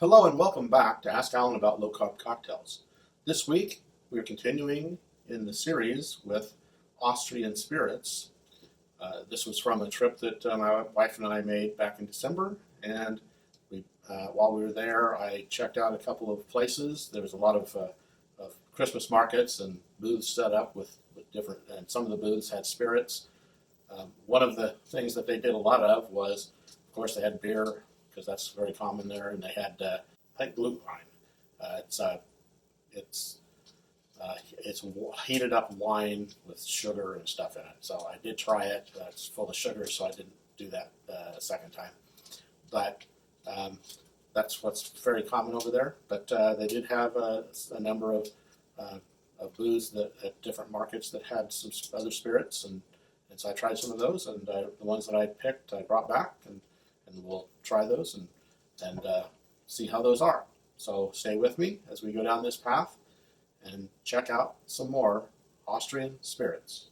Hello and welcome back to Ask Alan About Low Carb Cocktails. This week we're continuing in the series with Austrian Spirits. This was from a trip that my wife and I made back in December, and while we were there I checked out a couple of places. There was a lot of Christmas markets and booths set up with different, and some of the booths had spirits. One of the things that they did a lot of was, of course, they had beer, because that's very common there, and they had, I think, gluten wine. It's heated up wine with sugar and stuff in it. So I did try it. It's full of sugar, so I didn't do that a second time. But that's what's very common over there. But they did have a number of booths at different markets that had some other spirits, and so I tried some of those, and the ones that I picked I brought back, and we'll try those and see how those are. So stay with me as we go down this path and check out some more Austrian spirits.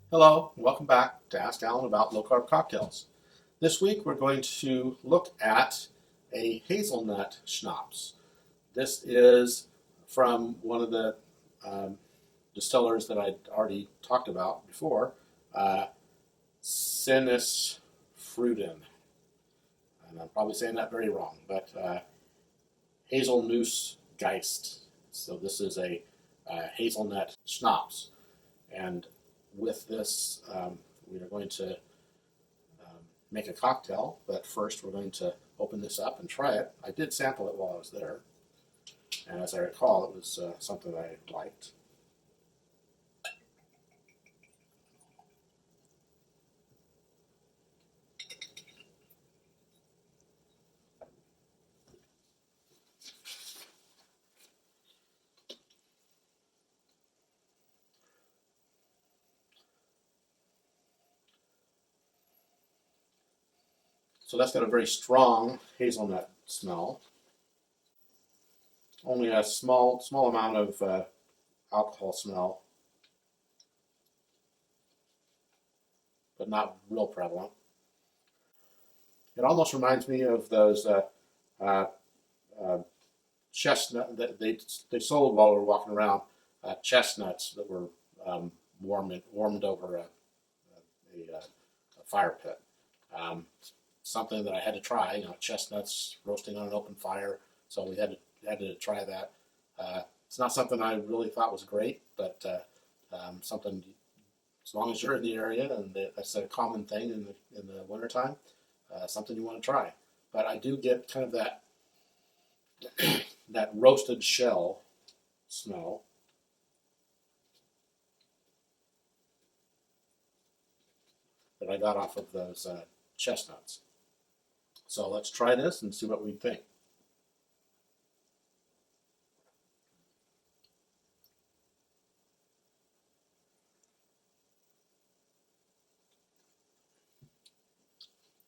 Hello, welcome back to Ask Alan About Low Carb Cocktails. This week we're going to look at a Hazelnut Schnapps. This is from one of the distillers that I'd already talked about before, Sinnesfreuden. And I'm probably saying that very wrong, but Haselnuss Geist. So this is a Hazelnut Schnapps. And with this, we are going to make a cocktail, but first we're going to open this up and try it. I did sample it while I was there, and as I recall, it was something I liked. So that's got a very strong hazelnut smell. Only a small amount of alcohol smell, but not real prevalent. It almost reminds me of those chestnut that they sold while we were walking around, chestnuts that were warmed over a fire pit. Something that I had to try, chestnuts roasting on an open fire. So we had to try that. It's not something I really thought was great, but something, as long as you're in the area, and that's a common thing in the wintertime, something you want to try. But I do get kind of that roasted shell smell. That I got off of those chestnuts. So let's try this and see what we think.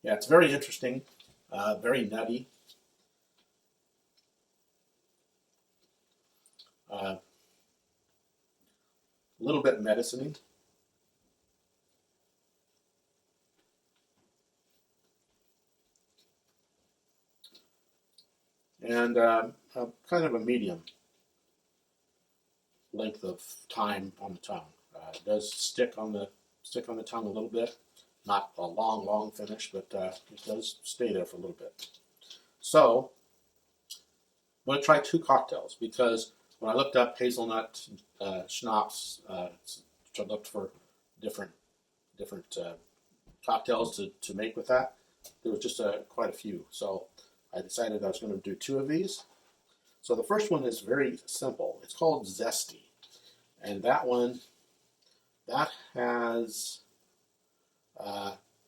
Yeah, it's very interesting, very nutty. A little bit medicine-y. And kind of a medium length of time on the tongue. It does stick on the tongue a little bit. Not a long finish, but it does stay there for a little bit. So I'm going to try two cocktails, because when I looked up Hazelnut Schnapps, I looked for different cocktails to make with that. There was just quite a few, so I decided I was going to do two of these. So the first one is very simple. It's called Zesty, and that has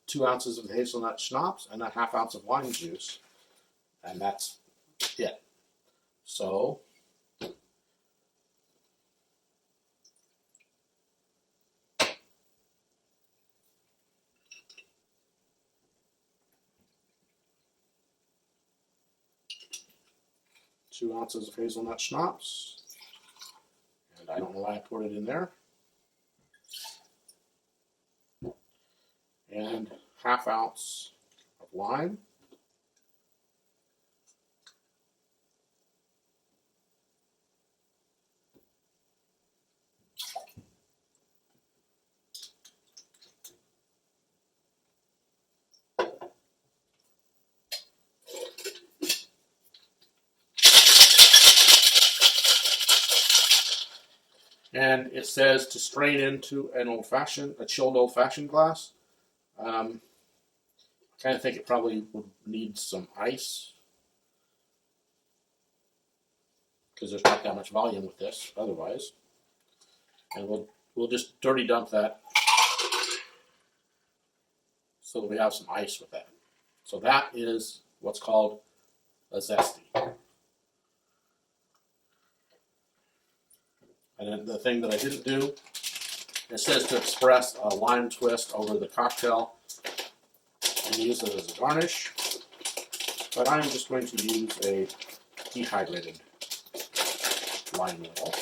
2 ounces of hazelnut schnapps and a ½ ounce of lime juice, and that's it. So 2 ounces of hazelnut schnapps. And I don't know why I poured it in there. And ½ ounce of lime. And it says to strain into an a chilled old-fashioned glass. I kind of think it probably would need some ice because there's not that much volume with this otherwise. And we'll just dirty dump that so that we have some ice with that. So that is what's called a Zesty. And then the thing that I didn't do, it says to express a lime twist over the cocktail and use it as a garnish. But I'm just going to use a dehydrated lime oil.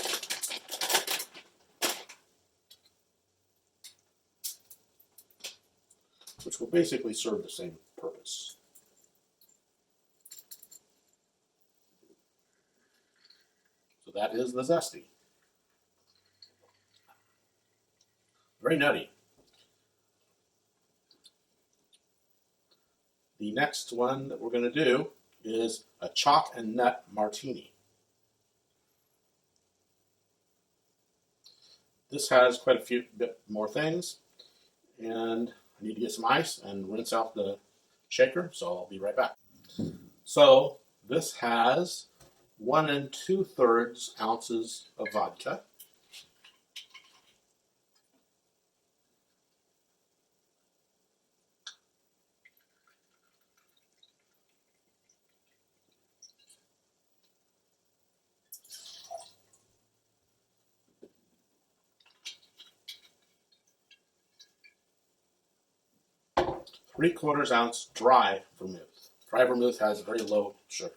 Which will basically serve the same purpose. So that is the Zesty. Very nutty. The next one that we're going to do is a Choc Nut Martini. This has quite a bit more things, and I need to get some ice and rinse out the shaker, so I'll be right back. So this has 1 2/3 ounces of vodka, ¾ ounce dry vermouth. Dry vermouth has very low sugar.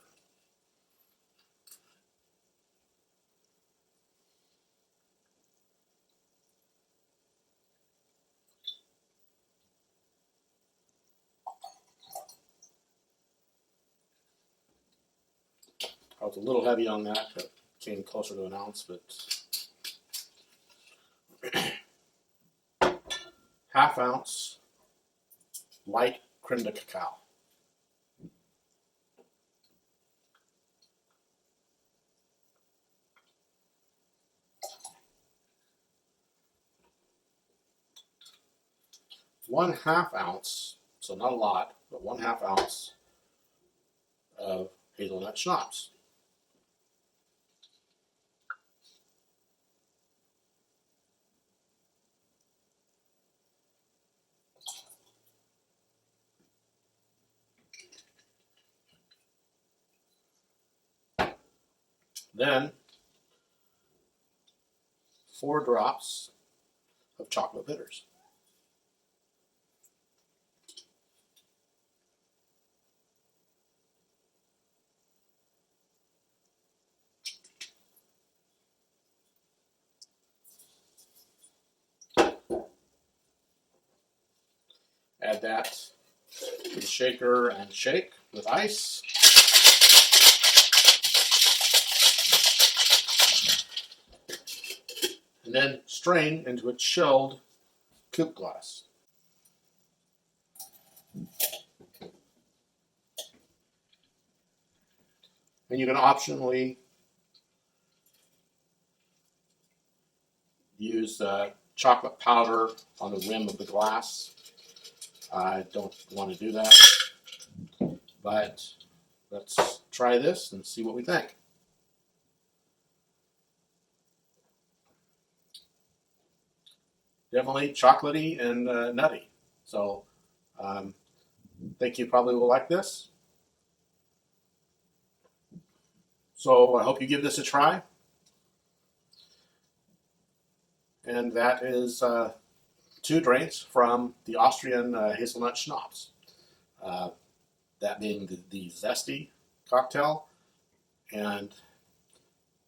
I was a little heavy on that, but came closer to 1 ounce, but ½ ounce light creme de cacao. ½ ounce, so not a lot, but ½ ounce of hazelnut schnapps. Then 4 drops of chocolate bitters. Add that to the shaker and shake with ice. And then strain into a chilled coupe glass. And you can optionally use chocolate powder on the rim of the glass. I don't want to do that, but let's try this and see what we think. Definitely chocolatey and nutty. So I think you probably will like this. So I hope you give this a try. And that is 2 drinks from the Austrian Hazelnut Schnapps. That being the Zesty cocktail and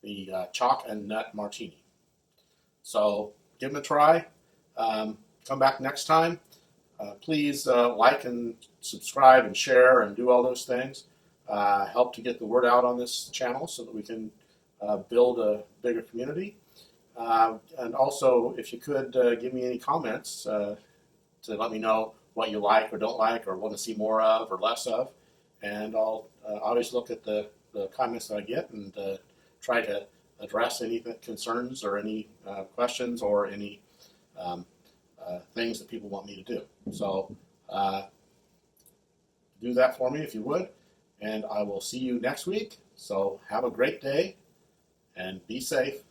the Choc Nut Martini. So give them a try. Come back next time. Please like and subscribe and share and do all those things. Help to get the word out on this channel so that we can build a bigger community. And also, if you could give me any comments to let me know what you like or don't like or want to see more of or less of. And I'll always look at the comments that I get and try to address any concerns or any questions or any things that people want me to do. So do that for me if you would. And I will see you next week. So have a great day and be safe.